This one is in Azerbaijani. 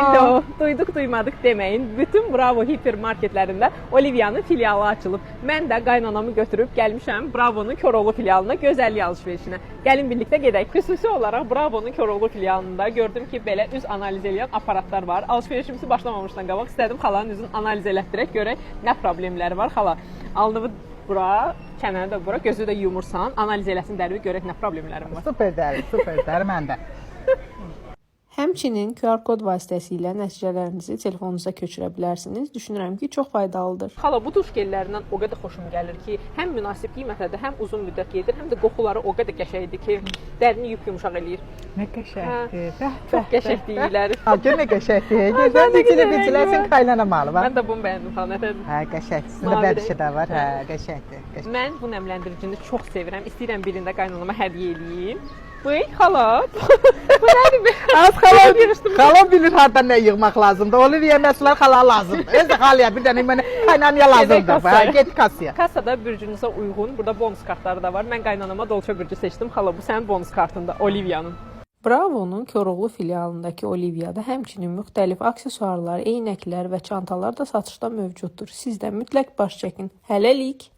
Hello. Duyduq duymadıq deməyin. Bütün Bravo hipermarketlərində Olivia'nın filialı açılıb. Mən də qaynanamı götürüb gəlmişəm Bravo'nun Koroğlu filialına gözəllik alış-verişinə. Gəlin birlikdə gedək. Xüsusi olaraq Bravo'nun Koroğlu filialında gördüm ki, belə üz analiz edən aparatlar var. Alış-verişimizi başlamamışdan qabaq istədim xalanın üzünü analiz elətdirək, görək nə problemləri var. Xala, alnını bura, kənarı da bura, gözü də yumursan, analiz eləsin dərbi, görək nə problemlərim var. Super dəri məndə. Həmçinin QR kod vasitəsilə nəticələrinizi telefonunuza köçürə bilərsiniz. Düşünürəm ki, çox faydalıdır. Xala, bu duş gellərindən o qədər xoşum gəlir ki, həm münasib qiymətədir, həm uzun müddət gedir, həm də qoxuları o qədər qəşəngdir ki, dərini yumşaq eləyir. Nə qəşəngdir. Çox qəşəng deyirlər. Nə qəşəngdir. Gözəl biçiləsin qaynanamalı. Mən də bunu bəyəndim xala, nətədir? Hə, qəşəngdir. Sizdə bərşə də var. Hə, qəşəngdir. Mən bu nəmləndiricini çox sevirəm. İstəyirəm birində qaynanama hədiyyə eləyim. Buyur xala. Bu nədir? Az xala bilir hardan nə yığmaq lazımdır. Olivia məhsullar xala lazımdır. Özü xalaya bir dənə mənə qaynanaya lazımdır. Get kassaya. Kassada bürcünüzə uyğun burada bonus kartları da var. Mən qaynanama Dolce bürcü seçdim. Xala, bu sənin bonus kartında Olivia'nın. Bravo'nun Koroğlu filialındakı Olivia'da həmçinin müxtəlif aksesuarlar, eynəklər və çantalar da satışda mövcuddur. Siz də mütləq baş çəkin. Hələlik!